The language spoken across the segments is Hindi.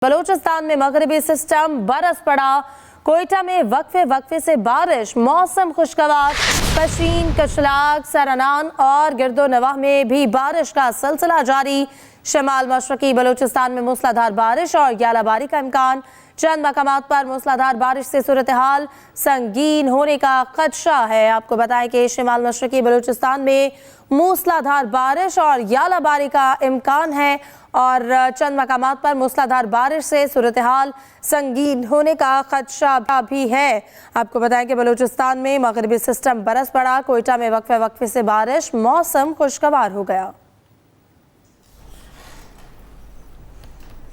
बलूचिस्तान में मगरबी सिस्टम बरस पड़ा। कोयटा में वक्फे से बारिश, मौसम खुशगवार। कशीन, कशलाग, सरनान और गिरदोनवाह में भी बारिश का सिलसिला जारी। शमाल मशरकी बलूचिस्तान में मूसलाधार बारिश और ग्यालाबारी का इम्कान। चंद मकामात पर मूसलाधार बारिश से सूरत हाल संगीन होने का खदशा है। आपको बताएं कि शमाल मशरकी बलूचिस्तान में मूसलाधार बारिश और ग्यालाबारी का इम्कान है और चंद मकामात पर मूसलाधार बारिश से सूरत हाल संगीन होने का खदशा भी है। आपको बताएं कि बलूचिस्तान में मगरबी सिस्टम बरस पड़ा। कोयटा में वक्फे से बारिश, मौसम खुशगवार हो गया।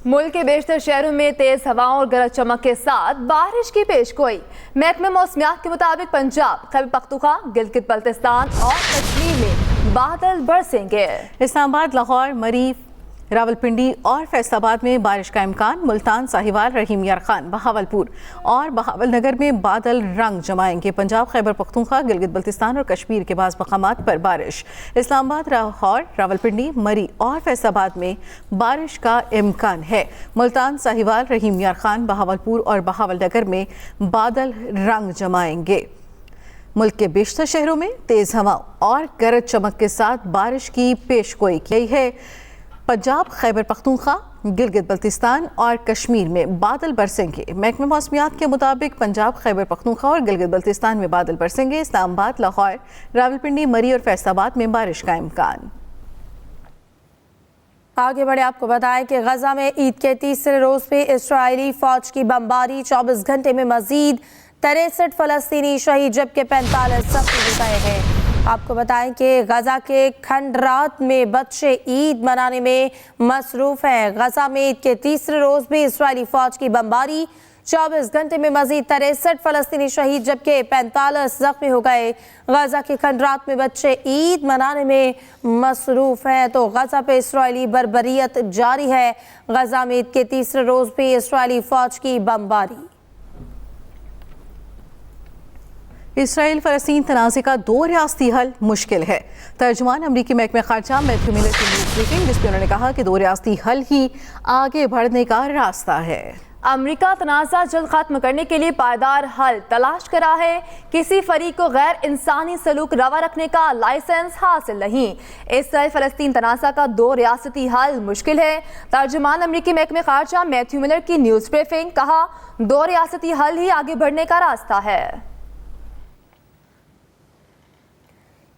मुल्क के बेशतर शहरों में तेज हवाओं और गरज चमक के साथ बारिश की पेशगोई। महकमे मौसमियात के मुताबिक पंजाब, खैबर पख्तूनख्वा, गिलगित बल्तिस्तान और कश्मीर में बादल बरसेंगे। इस्लामाबाद, लाहौर, मरी, रावलपिंडी और फैसलाबाद में बारिश का इम्कान। मुल्तान, साहिवाल, रहीम यार खान, बहावलपुर और बहावलनगर में बादल रंग जमाएंगे। पंजाब, खैबर पख्तूनख्वा, गिलगित बल्तिस्तान और कश्मीर के बाज़ मकामात पर बारिश। इस्लामाबाद, लाहौर, रावलपिंडी, मरी और फैसलाबाद में बारिश का इम्कान है। मुल्तान, साहिवाल, रहीम यार खान, बहावलपुर और बहावलनगर में बादल रंग जमाएंगे। मुल्क के बेशतर शहरों में तेज हवाओं और गरज चमक के साथ बारिश की पेशगोई की गई है। पंजाब, खैबर पख्तूनख्वा, गिलगित बल्तिस्तान और कश्मीर में बादल बरसेंगे। महकमे मौसमियात के मुताबिक पंजाब, खैबर पख्तूनख्वा और गिलगित बल्तिस्तान में बादल बरसेंगे। इस्लामाबाद, लाहौर, रावलपिंडी, मरी और फैसलाबाद में बारिश का इम्कान। आगे बढ़े आपको बताएं कि गजा में ईद के तीसरे रोज पे इस्राइली फौज की बमबारी। 24 घंटे में मजीद 63 फलस्तीनी शहीद जबकि 45 जख्मी हो गए हैं। आपको बताएं कि गजा के खंडरात में बच्चे ईद मनाने में मसरूफ हैं। गजा में ईद के तीसरे रोज भी इस्राइली फौज की बमबारी। 24 घंटे में मजीद 63 फलस्तीनी शहीद जबकि 45 जख्मी हो गए। गजा के खंडरात में बच्चे ईद मनाने में मसरूफ हैं तो गजा पे इस्राइली बर्बरियत जारी है। गजा में ईद के तीसरे रोज भी इस्राइली फौज की बमबारी। इसराइल फ़लस्तीन तनाज़े का 2 रियासती हल मुश्किल है। तर्जुमान अमरीकी महकमे ख़ारजा मैथ्यू मिलर की न्यूज़ ब्रीफिंग, जिसमें उन्होंने कहा कि 2 रियासती हल ही आगे बढ़ने का रास्ता है। अमरीका तनाज़ा जल्द खत्म करने के लिए पायदार हल तलाश कर रहा है। किसी फरीक को गैर इंसानी सलूक रवा रखने का लाइसेंस हासिल नहीं। इसराइल फ़लस्तीन तनाज़ा का 2 रियासती हल मुश्किल है। तर्जुमान अमरीकी महकमे ख़ारजा मैथ्यू मिलर की न्यूज़ ब्रीफिंग, कहा 2 रियासती हल ही आगे बढ़ने का रास्ता है।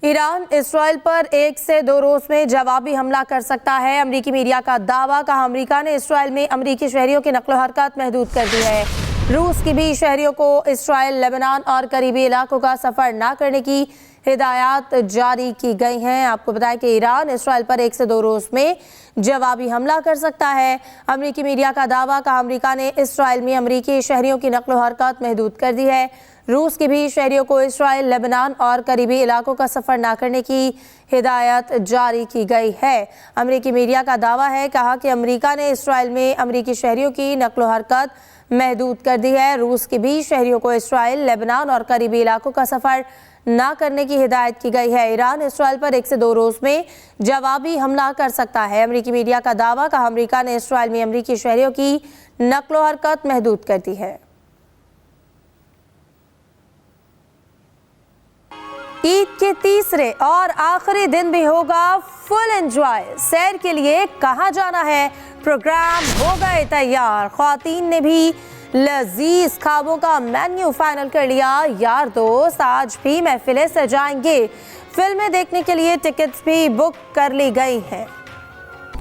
ईरान इसराइल पर 1 से 2 रोज में जवाबी हमला कर सकता है। अमरीकी मीडिया का दावा, कहा अमरीका ने इसराइल में अमरीकी शहरियों की नकलो हरकत महदूद कर दी है। रूस की भी शहरियों को इसराइल, लेबनान और करीबी इलाकों का सफर न करने की हिदायत जारी की गई हैं। आपको बताएं कि ईरान इसराइल पर 1 से 2 रोज में जवाबी हमला कर सकता है। अमरीकी मीडिया का दावा, कहा अमरीका ने इसराइल में अमरीकी शहरियों की नकलो हरकत महदूद कर दी है। रूस की भी शहरियों को इसराइल, लेबनान और करीबी इलाकों का सफ़र न करने की हिदायत जारी की गई है। अमरीकी मीडिया का दावा है, कहा कि अमरीका ने इसराइल में अमरीकी शहरियों की नकलो हरकत महदूद कर दी है। रूस की भी शहरियों को इसराइल, लेबनान और करीबी इलाकों का सफ़र न करने की हिदायत की गई है। ईरान इसराइल पर 1 से 2 रोज में जवाबी हमला कर सकता है। अमरीकी मीडिया का दावा, कहा अमरीका ने इसराइल में अमरीकी शहरियों की नकलो हरकत महदूद कर दी है। ईद के तीसरे और आखिरी दिन भी होगा फुल एंजॉय। सैर के लिए कहाँ जाना है, प्रोग्राम हो गए तैयार। ख्वातीन ने भी लजीज खाबों का मेन्यू फाइनल कर लिया। यार दोस्त आज भी महफिलें सजाएंगे। फिल्में देखने के लिए टिकट्स भी बुक कर ली गई हैं।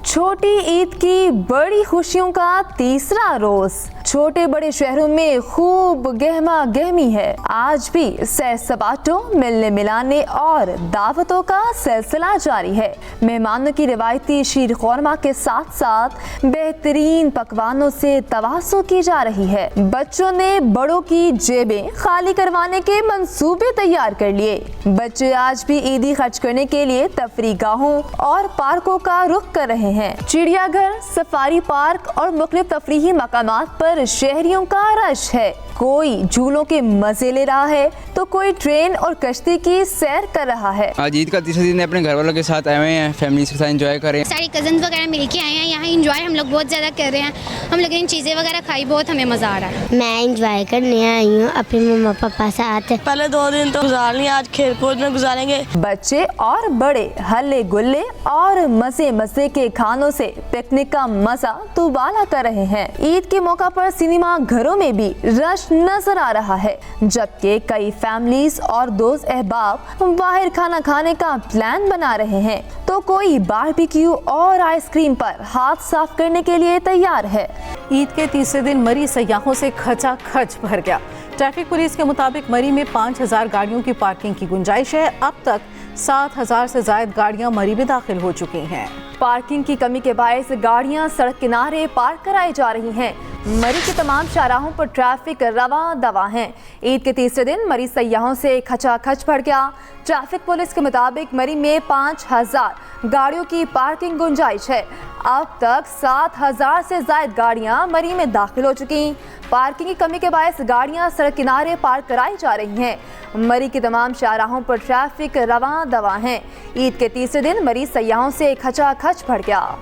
छोटी ईद की बड़ी खुशियों का तीसरा रोज। छोटे बड़े शहरों में खूब गहमा गहमी है। आज भी सैर सपाटों, मिलने मिलाने और दावतों का सिलसिला जारी है। मेहमानों की रिवायती शीर खुरमा के साथ साथ बेहतरीन पकवानों से तवाज़ो की जा रही है। बच्चों ने बड़ों की जेबें खाली करवाने के मंसूबे तैयार कर लिए। बच्चे आज भी ईदी खर्च करने के लिए तफरीगाहों और पार्कों का रुख कर रहे रहे हैं। चिड़ियाघर, सफारी पार्क और मुख्तलिफ तफरीही मकामात पर शहरियों का रश है। कोई झूलों के मजे ले रहा है तो कोई ट्रेन और कश्ती की सैर कर रहा है। आज ईद का तीसरा दिन अपने घर वालों के साथ आए हुए हैं, फैमिली के साथ एंजॉय करें। सारी कजन वगैरह मिलके आए हैं यहाँ एंजॉय हम लोग बहुत ज़्यादा कर रहे हैं। हम लोग इन चीज़ें वगैरह खाई, बहुत हमें मज़ा आ रहा है। मैं एंजॉय करने आई हूँ अपने मम्मा पापा साथ। पहले 2 दिन तो गुजार लिए, आज खेल कूद में गुजारेंगे। बच्चे और बड़े हल्ले गुल्ले और मजे मजे के खानों से पिकनिक का मजा दुबाला कर रहे हैं। ईद के मौका पर सिनेमा घरों में भी रश नजर आ रहा है, जबकि कई फैमिलीज और दोस्त अहबाब बाहर खाना खाने का प्लान बना रहे हैं तो कोई बारबेक्यू और आइसक्रीम पर हाथ साफ करने के लिए तैयार है। ईद के तीसरे दिन मरी सयाहों से खचाखच भर गया। ट्रैफिक पुलिस के मुताबिक मरी में 5000 गाड़ियों की पार्किंग की गुंजाइश है। अब तक 7000 से ज्यादा गाड़ियां मरी में दाखिल हो चुकी हैं। पार्किंग की कमी के बायस गाड़ियां सड़क किनारे पार्क कराई जा रही हैं। मरी के तमाम शाहराहों पर ट्रैफिक रवा दवा है। ईद के तीसरे दिन मरी सयाहों से खचाखच भर गया। ट्रैफिक पुलिस के मुताबिक मरी में 5000 गाड़ियों की पार्किंग गुंजाइश है। अब तक 7000 से ज्यादा गाड़ियां मरी में दाखिल हो चुकी। पार्किंग की कमी के बायस गाड़ियां सड़क किनारे पार्क कराई जा रही हैं। मरी के तमाम शाहराहों पर ट्रैफिक रवा दवा है। ईद के तीसरे दिन मरी सयाहों से खचाखच भर गया।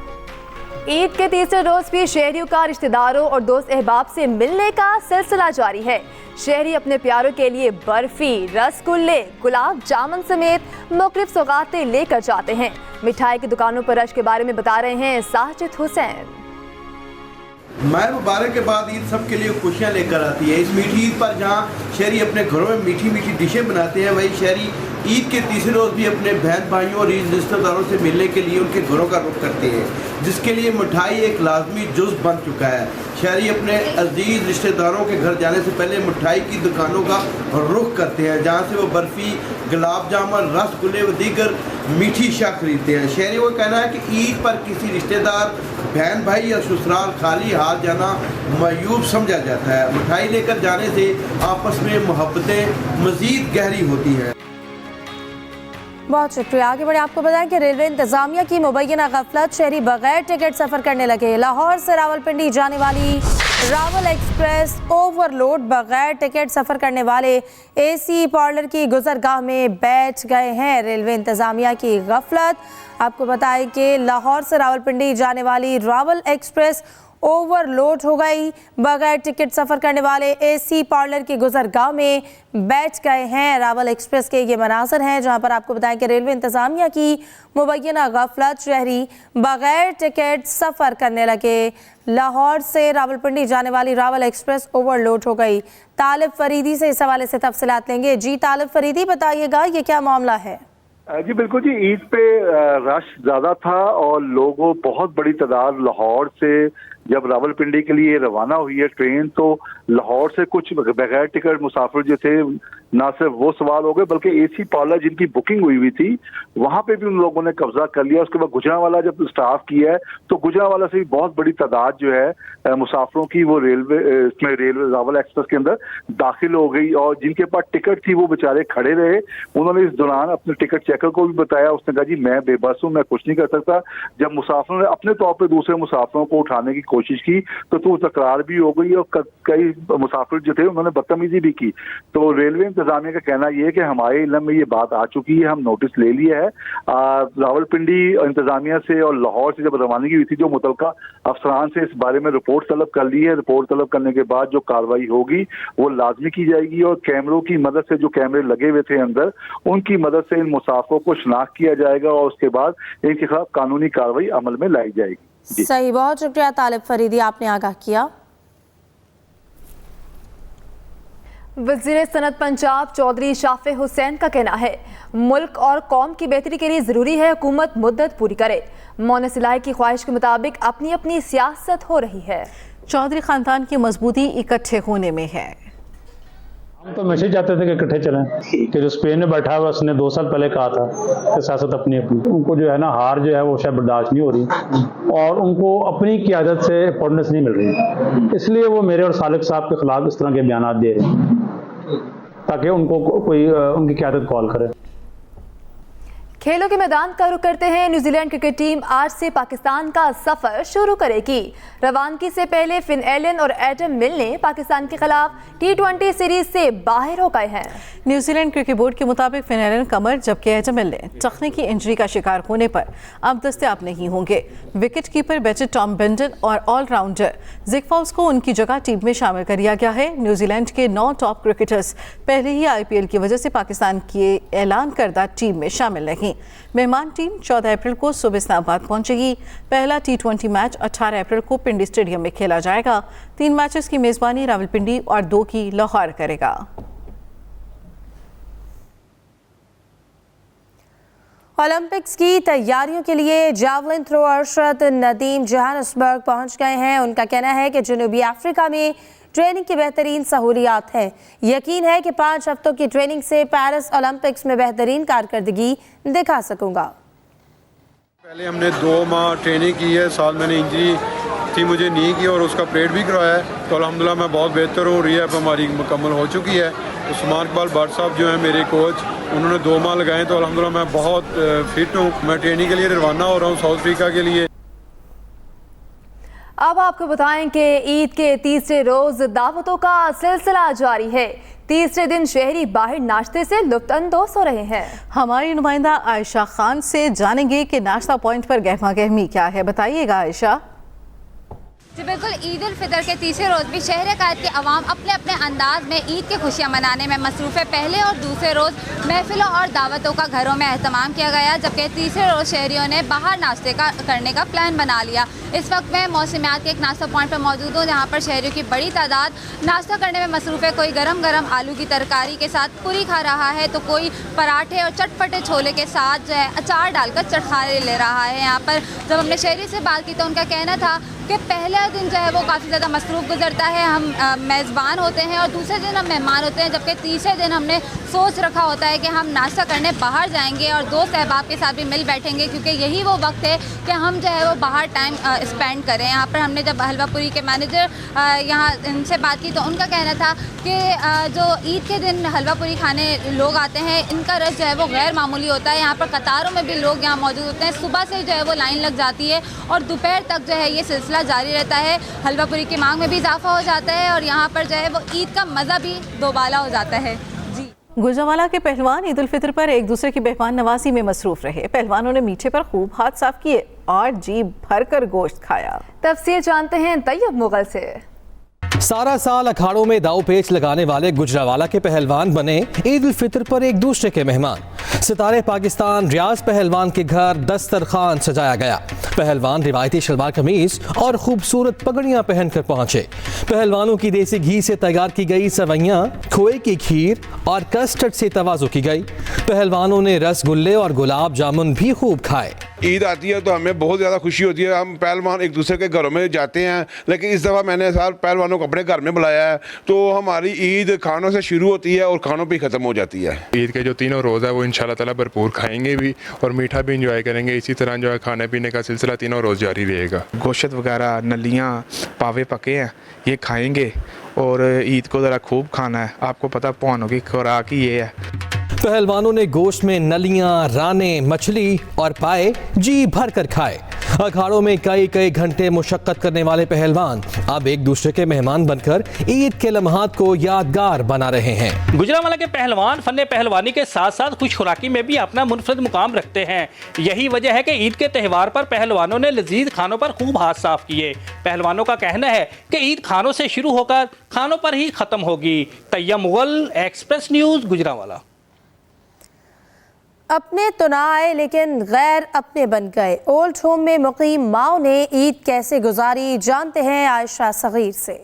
ईद के तीसरे रोज भी शहरियों का रिश्तेदारों और दोस्त अहबाब से मिलने का सिलसिला जारी है। शहरी अपने प्यारों के लिए बर्फी, रसगुल्ले, गुलाब जामुन समेत मुख्तलिफ सौगातें लेकर जाते हैं। मिठाई की दुकानों पर रश के बारे में बता रहे हैं साजिद हुसैन। माह मुबारक के बाद ईद सबके लिए खुशियाँ लेकर आती है। इस मीठी ईद पर जहाँ शहरी अपने घरों में मीठी मीठी डिशें बनाते हैं, वही शहरी ईद के तीसरे रोज़ भी अपने बहन भाइयों और ईद रिश्तेदारों से मिलने के लिए उनके घरों का रुख करते हैं, जिसके लिए मिठाई एक लाजमी जुज़ बन चुका है। शहरी अपने अजीज़ रिश्तेदारों के घर जाने से पहले मिठाई की दुकानों का रुख करते हैं, जहाँ से वो बर्फ़ी, गुलाब जामुन, रसगुल्ले व दीगर मीठी अशिया खरीदते हैं। शहरियों का कहना है कि ईद पर किसी रिश्तेदार, बहन भाई या ससुराल खाली हाथ जाना मायूब समझा जाता है। मिठाई लेकर जाने से आपस में मोहब्बतें मज़ीद गहरी होती हैं। बहुत शुक्रिया। आगे बढ़े आपको बताएं कि रेलवे इंतजामिया की मुबैना गफलत, शहरी बगैर टिकट सफ़र करने लगे। लाहौर से रावलपिंडी जाने वाली रावल एक्सप्रेस ओवरलोड, बगैर टिकट सफ़र करने वाले एसी पार्लर की गुजरगाह में बैठ गए हैं। रेलवे इंतजामिया की गफलत। आपको बताएं कि लाहौर से रावलपिंडी जाने वाली रावल एक्सप्रेस ओवरलोड हो गई। बगैर टिकट सफ़र करने वाले एसी पार्लर की गुजरगाह में बैठ गए हैं। रावल एक्सप्रेस के ये मनाजर हैं जहां पर आपको बताएं कि रेलवे इंतज़ामिया की मुबैना गफलत, शहरी बगैर टिकट सफ़र करने लगे। लाहौर से रावलपिंडी जाने वाली रावल एक्सप्रेस ओवरलोड हो गई। तालिब फरीदी से इस हवाले से तफसीलात लेंगे। जी तालिब फरीदी, बताइएगा ये क्या मामला है? जी बिल्कुल जी, ईद पे रश ज़्यादा था और लोगों बहुत बड़ी तादाद लाहौर से जब रावलपिंडी के लिए रवाना हुई है ट्रेन, तो लाहौर से कुछ बगैर टिकट मुसाफिर जो थे, ना सिर्फ वो सवाल हो गए बल्कि एसी पार्लर जिनकी बुकिंग हुई थी वहां पे भी उन लोगों ने कब्जा कर लिया। उसके बाद गुजरांवाला जब स्टाफ किया है तो गुजरांवाला से भी बहुत बड़ी तादाद जो है मुसाफिरों की वो रेलवे रावल एक्सप्रेस के अंदर दाखिल हो गई और जिनके पास टिकट थी वो बेचारे खड़े रहे। उन्होंने इस दौरान अपने टिकट चेकर को भी बताया, उसने कहा जी मैं बेबस हूँ, मैं कुछ नहीं कर सकता। जब मुसाफिरों ने अपने तौर पर दूसरे मुसाफिरों को उठाने की कोशिश की तो तकरार भी हो गई और कई मुसाफिर जो थे उन्होंने बदतमीजी भी की। तो रेलवे इंतजामिया का कहना यह है कि हमारे इल्म में ये बात आ चुकी है, हम नोटिस ले लिया है। रावलपिंडी इंतजामिया से और लाहौर से जब रवानगी हुई थी जो मुतलका अफसरान से इस बारे में रिपोर्ट तलब कर ली है। रिपोर्ट तलब करने के बाद जो कार्रवाई होगी वो लाजमी की जाएगी और कैमरों की मदद से, जो कैमरे लगे हुए थे अंदर, उनकी मदद से इन मुसाफिरों को शनाख्त किया जाएगा और उसके बाद इनके खिलाफ कानूनी कार्रवाई अमल में लाई जाएगी। सही, बहुत शुक्रिया तालिब फरीदी, आपने आगाह किया। वज़ीर सनत पंजाब चौधरी शाफे हुसैन का कहना है मुल्क और कौम की बेहतरी के लिए ज़रूरी है हुकूमत मुद्दत पूरी करे। मौन सिलाई की ख्वाहिश के मुताबिक अपनी अपनी सियासत हो रही है। चौधरी ख़ानदान की मजबूती इकट्ठे होने में है। हम तो मैसेज चाहते थे कि इकट्ठे चलें, कि जो स्पेन में बैठा हुआ उसने 2 साल पहले कहा था कि सियासत अपनी अपनी, उनको जो है ना हार जो है वो शायद बर्दाश्त नहीं हो रही और उनको अपनी क़यादत से इंपॉर्टेंस नहीं मिल रही, इसलिए वो मेरे और सालिक साहब के खिलाफ इस तरह के बयान दे रहे हैं ताकि उनको कोई उनकी क़यादत कॉल करे। खेलों के मैदान का रुख करते हैं। न्यूजीलैंड क्रिकेट टीम आज से पाकिस्तान का सफर शुरू करेगी। रवानगी से पहले फिन एलन और एडम मिल ने पाकिस्तान के खिलाफ T20 सीरीज से बाहर हो गए हैं। न्यूजीलैंड क्रिकेट बोर्ड के मुताबिक फिन एलन कमर जबकि एडम मिल ने टखने की इंजरी का शिकार होने पर अब दस्तयाब नहीं होंगे। विकेट कीपर बैटर टॉम बेंडन और ऑलराउंडर जिक फॉल्स को उनकी जगह टीम में शामिल कर दिया गया है। न्यूजीलैंड के 9 टॉप क्रिकेटर्स पहले ही IPL की वजह से पाकिस्तान की ऐलान करदा टीम में शामिल नहीं। मेहमान टीम 14 अप्रैल को सुबह इस्लामाबाद पहुंचेगी। पहला T20 मैच 18 अप्रैल को पिंडी स्टेडियम में खेला जाएगा। 3 मैचेस की मेजबानी रावलपिंडी और 2 की लाहौर करेगा। ओलंपिक्स की तैयारियों के लिए javelin throw Arshad Nadeem Johannesburg पहुंच गए हैं। उनका कहना है कि जनूबी अफ्रीका में ट्रेनिंग की बेहतरीन सहूलियात है। यकीन है कि 5 हफ्तों की ट्रेनिंग से पेरिस ओलंपिक्स में बेहतरीन कारकर्दगी दिखा सकूंगा। पहले हमने 2 माह ट्रेनिंग की है। साल मैंने इंजरी थी मुझे नी की और उसका ऑपरेट भी करवाया है, तो अल्हम्दुलिल्लाह मैं बहुत बेहतर हूँ। रिहैब हमारी मुकम्मल हो चुकी है। उस्मान इकबाल भट्ट साहब जो हैं मेरे कोच, उन्होंने 2 माह लगाए, तो अल्हम्दुलिल्लाह मैं बहुत फिट हूँ। मैं ट्रेनिंग के लिए रवाना हो रहा हूँ साउथ अफ्रीका के लिए। अब आपको बताएं कि ईद के तीसरे रोज दावतों का सिलसिला जारी है। तीसरे दिन शहरी बाहर नाश्ते से लुत्फानंदोज हो रहे हैं। हमारी नुमाइंदा आयशा खान से जानेंगे कि नाश्ता पॉइंट पर गहमा गहमी क्या है। बताइएगा आयशा। जी बिल्कुल, ईद उल फितर के तीसरे रोज़ भी शहर कायद के अवाम अपने अपने अंदाज में ईद की खुशियाँ मनाने में मसरूफ़ है। पहले और दूसरे रोज़ महफिलों और दावतों का घरों में एहतमाम किया गया, जबकि तीसरे रोज़ शहरियों ने बाहर नाश्ते करने का प्लान बना लिया। इस वक्त मैं मौसमियात के एक नाश्ता पॉइंट पर मौजूद हूँ, जहाँ पर शहरियों की बड़ी तादाद नाश्ता करने में मसरूफ़ है। कोई गरम गरम आलू की तरकारी के साथ पूरी खा रहा है, तो कोई पराठे और चटपटे छोले के साथ जो है अचार डालकर चटखारे ले रहा है। यहाँ पर जब हमने शहरी से बात की तो उनका कहना था कि पहला दिन जो है वो काफ़ी ज़्यादा मसरूफ़ गुजरता है, हम मेज़बान होते हैं, और दूसरे दिन हम मेहमान होते हैं, जबकि तीसरे दिन हमने सोच रखा होता है कि हम नाश्ता करने बाहर जाएंगे और दोस्त अहबाब के साथ भी मिल बैठेंगे, क्योंकि यही वो वक्त है कि हम जो है वो बाहर टाइम स्पेंड करें। यहाँ पर हमने जब हलवापुरी के मैनेजर यहाँ इनसे बात की तो उनका कहना था कि जो ईद के दिन हलवापुरी खाने लोग आते हैं, इनका रश जो है वो गैर मामूली होता है। यहाँ पर कतारों में भी लोग यहाँ मौजूद होते हैं। सुबह से जो है वो लाइन लग जाती है और दोपहर तक जो है ये सिलसिला जारी रहता है। हलवापुरी की मांग में भी इजाफा हो जाता है और यहाँ पर जो है वो ईद का मज़ा भी दोबाला हो जाता है। जी, गुजरांवाला के पहलवान ईद उल फितर पर एक दूसरे की मेहमान नवाजी में मसरूफ रहे। पहलवानों ने मीठे पर खूब हाथ साफ किए और जी भरकर गोश्त खाया। तफसीर जानते हैं तैयब मुगल से। सारा साल अखाड़ों में दाव पेच लगाने वाले गुजरांवाला के पहलवान बने ईद उल फितर पर एक दूसरे के मेहमान। सितारे पाकिस्तान रियाज पहलवान के घर दस्तरखान सजाया गया। पहलवान रिवायती शलवार कमीज और खूबसूरत पगड़ियां पहनकर पहुंचे। पहलवानों की देसी घी से तैयार की गई सवैयां, खोए की खीर और कस्टर्ड से तवाज़ु की गई। पहलवानों ने रसगुल्ले और गुलाब जामुन भी खूब खाए। ईद आती है तो हमें बहुत ज़्यादा खुशी होती है। हम पहलवान एक दूसरे के घरों में जाते हैं, लेकिन इस दफ़ा मैंने सार पहलवानों को अपने घर में बुलाया है, तो हमारी ईद खानों से शुरू होती है और खानों पे ख़त्म हो जाती है। ईद के जो 3 रोज़ है वो इंशाल्लाह ताला भरपूर खाएंगे भी और मीठा भी इंजॉय करेंगे। इसी तरह जो है खाने पीने का सिलसिला 3 रोज़ जारी रहेगा। गोश्त वगैरह, नलियाँ, पावे पके हैं, ये खाएंगे और ईद को ज़रा खूब खाना है। आपको पता पौनों की खुराक ही ये है। पहलवानों ने गोश्त में नलियां, राने, मछली और पाए जी भर कर खाए। अखाड़ों में कई कई घंटे मुशक्कत करने वाले पहलवान अब एक दूसरे के मेहमान बनकर ईद के लम्हात को यादगार बना रहे हैं। गुजरांवाला के पहलवान फन पहलवानी के साथ साथ खुश खुराकी में भी अपना मुनफरद मुकाम रखते हैं। यही वजह है कि ईद के त्यौहार पर पहलवानों ने लजीज खानों पर खूब हाथ साफ किए। पहलवानों का कहना है कि ईद खानों से शुरू होकर खानों पर ही खत्म होगी। Tayyab Mughal, express news, Gujranwala. अपने तो ना आए लेकिन गैर अपने बन गए। ओल्ड होम में मुकीम माओ ने ईद कैसे गुजारी, जानते हैं आयशा सगीर से।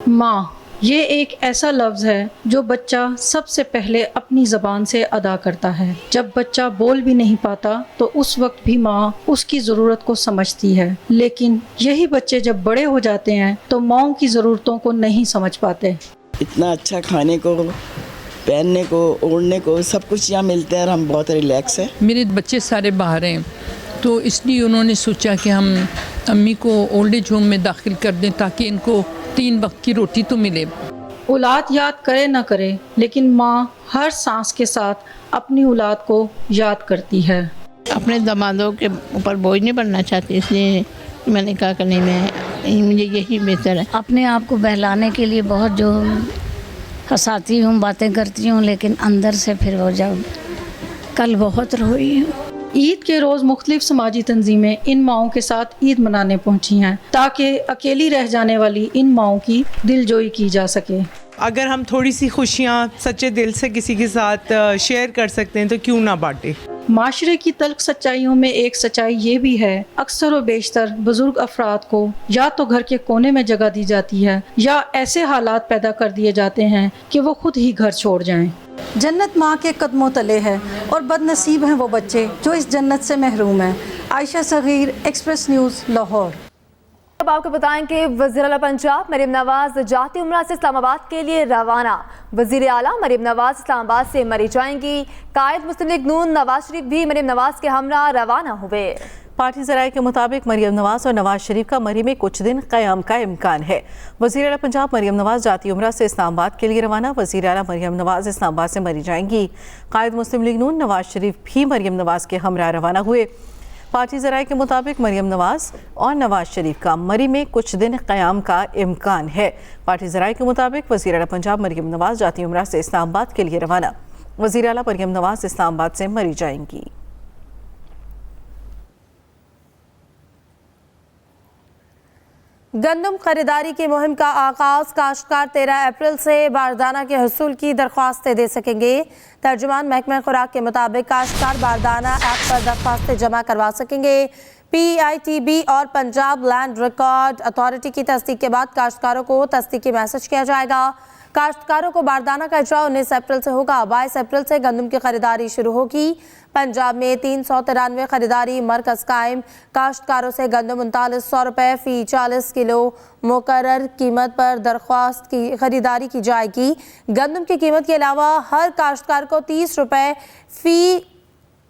माँ, ये एक ऐसा लफ्ज़ है जो बच्चा सबसे पहले अपनी ज़बान से अदा करता है। जब बच्चा बोल भी नहीं पाता तो उस वक्त भी माँ उसकी ज़रूरत को समझती है, लेकिन यही बच्चे जब बड़े हो जाते हैं तो माँ की ज़रूरतों को नहीं समझ पाते। इतना अच्छा खाने को, पहनने को, ओढ़ने को सब कुछ यहाँ मिलते हैं और हम बहुत रिलैक्स हैं। मेरे बच्चे सारे बाहर हैं तो इसलिए उन्होंने सोचा कि हम अम्मी को ओल्ड एज होम में दाखिल कर दें ताकि इनको 3 वक्त की रोटी तो मिले। औलाद याद करे ना करे, लेकिन माँ हर सांस के साथ अपनी औलाद को याद करती है। अपने दामादों के ऊपर बोझ नहीं बनना चाहती, इसलिए मैंने कहा कि नहीं, मैं मुझे यही बेहतर है। अपने आप को बहलाने के लिए बहुत जो हंसाती हूँ, बातें करती हूँ, लेकिन अंदर से फिर वो जब कल बहुत रोई हूँ। ईद के रोज़ मुख्तलिफ समाजी तंजीमें इन माओं के साथ ईद मनाने पहुँची हैं ताकि अकेली रह जाने वाली इन माओं की दिलजोई की जा सके। अगर हम थोड़ी सी खुशियाँ सच्चे दिल से किसी के साथ शेयर कर सकते हैं तो क्यों ना बांटे। माशरे की तल्ख सच्चाइयों में एक सच्चाई ये भी है, अक्सर व बेशतर बुजुर्ग अफराद को या तो घर के कोने में जगह दी जाती है या ऐसे हालात पैदा कर दिए जाते हैं कि वो खुद ही घर छोड़ जाएं। जन्नत माँ के कदमों तले है और बदनसीब हैं वो बच्चे जो इस जन्नत से महरूम हैं। Ayesha Sagheer, express news, Lahore. अब आपको बताएं कि वज़ीर आला पंजाब मरीम नवाज जाती उम्रा से इस्लामाबाद के लिए रवाना। वज़ीर आला मरीम नवाज इस्लामाबाद से मरी जाएंगी। कायद मुस्लिम लीग नून नवाज शरीफ भी मरीम नवाज के हमरा रवाना हुए। पार्टी ज़राए के मुताबिक मरीम नवाज और नवाज शरीफ का मरी में कुछ दिन क़याम का इम्कान है। वज़ीर आला पंजाब मरीम नवाज जाती उम्रा से इस्लामाबाद के लिए रवाना। वज़ीर आला मरीम नवाज इस्लामाबाद से मरी जाएंगी। कायद मुस्लिम लीग नून नवाज शरीफ भी मरीम नवाज के हमरा रवाना हुए। पार्टी ज़राए के मुताबिक मरीम नवाज और नवाज शरीफ का मरी में कुछ दिन क़याम का इम्कान है। पार्टी ज़राए के मुताबिक वज़ीर आला पंजाब मरीम नवाज जाती उम्रा से इस्लामाबाद के लिए रवाना। वज़ीर आला मरीम नवाज इस्लामाबाद से मरी जाएंगी। गंदम खरीदारी की मुहिम का आगाज। काश्तकार 13 अप्रैल से बारदाना के हसूल की दरख्वास्तें दे सकेंगे। तर्जुमान महकमा खुराक के मुताबिक काश्तकार बारदाना ऐप पर दरख्वास्तें जमा करवा सकेंगे। PITB और पंजाब लैंड रिकॉर्ड अथॉरिटी की तस्दीक के बाद काश्तकारों को तस्दीकी मैसेज किया जाएगा। काश्तकारों को बारदाना का इजरा 19 अप्रैल से होगा। 22 अप्रैल से गंदम की खरीदारी शुरू होगी। पंजाब में 393 खरीदारी मरकज़ कायम। काश्तकारों से गंदम 3900 रुपये फ़ी 40 किलो मुकर्रर कीमत पर दरख्वास्त की खरीदारी की जाएगी। गंदम की कीमत के अलावा हर काश्तकार को 30 रुपये फ़ी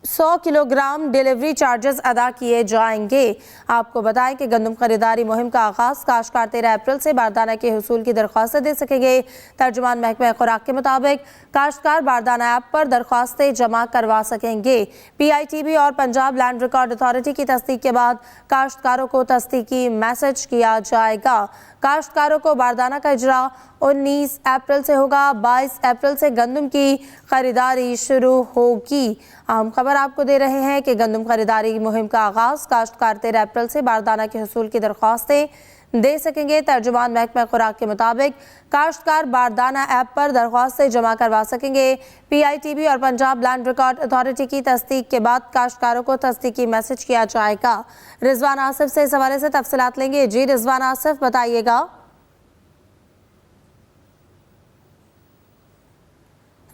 100 किलोग्राम डिलीवरी चार्जेस अदा किए जाएंगे। आपको बताएं कि गंदम खरीदारी मुहिम का आगाज़ काश्तकार 13 अप्रैल से बारदाना के हसूल की दरख्वास्तें दे सकेंगे। तर्जुमान महकमा खुराक के मुताबिक काश्तकार बारदाना ऐप पर दरख्वास्तें जमा करवा सकेंगे। PITB और पंजाब लैंड रिकॉर्ड अथॉरिटी की तस्दीक के बाद काश्तकारों को तस्दीकी मैसेज किया जाएगा। काश्तकारों को बारदाना का इजरा 19 अप्रैल से होगा। 22 अप्रैल से गंदम की खरीदारी शुरू होगी। अहम खबर आपको दे रहे हैं कि गंदम खरीदारी की मुहिम का आगाज़ काश्तकार 13 अप्रैल से बारदाना के हसूल की दरख्वास्तें दे सकेंगे। तर्जुमान महकमा खुराक के मुताबिक काश्तकार बारदाना ऐप पर दरख्वास्तें जमा करवा सकेंगे। PITB और पंजाब लैंड रिकॉर्ड अथॉरिटी की तस्दीक के बाद काश्तकारों को तस्दीकी मैसेज किया जाएगा। रिजवान आसिफ से इस हवाले से तफसीलात लेंगे। जी रिजवान आसिफ, बताइएगा।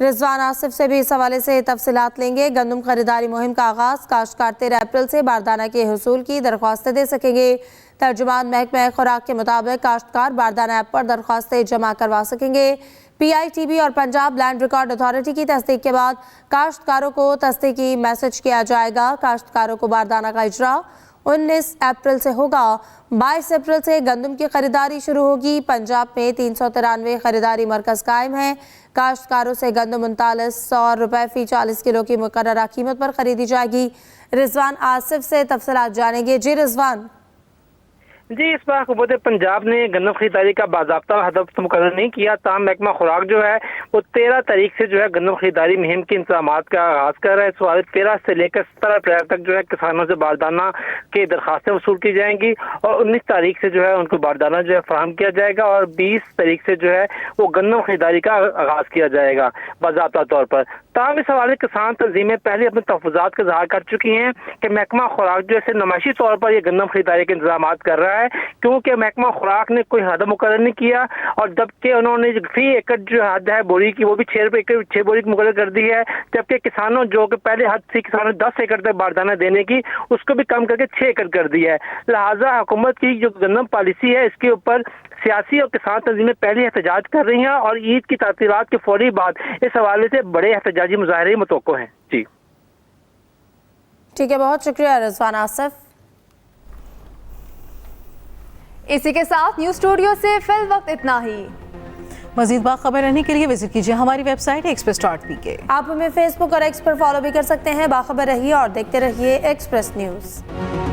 रिजवान आसिफ से भी इस हवाले से तफसीलात लेंगे। गंदम खरीदारी मुहिम का आगाज़ काश्तकार 13 अप्रैल से बारदाना के हसूल की दरख्वास्तें दे सकेंगे। तर्जुमान महकमा खुराक के मुताबिक काश्तकार बारदाना ऐप पर दरख्वास्तें जमा करवा सकेंगे। PITB और पंजाब लैंड रिकॉर्ड अथॉरिटी की तस्दीक के बाद काश्तकारों को तस्दीकी मैसेज किया जाएगा। काश्तकारों को बारदाना का इजरा 19 अप्रैल से होगा। 22 अप्रैल से गंदम की खरीदारी शुरू होगी। पंजाब में 393 खरीदारी मरकज़ कायम है। काश्तकारों से गंदम 3900 रुपये फ़ी 40 किलो की मुकर्ररा कीमत पर खरीदी जाएगी। रिजवान आसिफ से तफसीलात जानेंगे। जी रिजवान। जी, इस बार हुकूमत पंजाब ने गन्नम खरीदारी का बाज़ाब्ता हदफ मुकर्रर नहीं किया। ताहम महकमा खुराक जो है वो 13 तारीख से जो है गन्नम खरीदारी मुहिम के इंतजामात का आगाज़ कर रहा है। इस वाले 13 से लेकर 17 अप्रैल तक जो है किसानों से बारदाना की दरख्वास्तें वसूल की जाएंगी और 19 तारीख से जो है उनको बारदाना जो है फराहम किया जाएगा और 20 तारीख से जो है वो गन्नम खरीदारी का आगाज़ किया जाएगा बाज़ाब्ता तौर पर। ताहम इस हवाले किसान तंजीमें पहले अपने तहफ़्फ़ुज़ात का इज़हार कर चुकी हैं कि महकमा खुराक जो है नुमाइशी तौर पर ये गन्नम खरीदारी के इंतजाम कर रहा है, क्योंकि महकमा खुराक ने कोई हद मुकर्रर नहीं किया और जबकि उन्होंने फी एकड़ जो हद है बोरी की वो भी 6 बोरी की मुकर्रर कर दी है। जबकि किसानों जो कि पहले हद थी किसानों ने 10 एकड़ तक बारदाना देने की, उसको भी कम करके 6 एकड़ कर दी है। लिहाजा हुकूमत की जो गन्नम पॉलिसी है इसके ऊपर सियासी और किसान तंजीमें पहले एहतजाज कर रही हैं और ईद की तातीलात के फौरी बाद इस हवाले से बड़े एहतजाजी मुजाहरे मुतवक्को हैं। जी ठीक है, बहुत शुक्रिया रिजवान आसिफ। इसी के साथ न्यूज़ स्टूडियो से फिल वक्त इतना ही। मजीद बाखबर रहने के लिए विजिट कीजिए हमारी वेबसाइट express.pk। आप हमें फेसबुक और एक्स पर फॉलो भी कर सकते हैं। बाखबर रहिए और देखते रहिए एक्सप्रेस न्यूज़।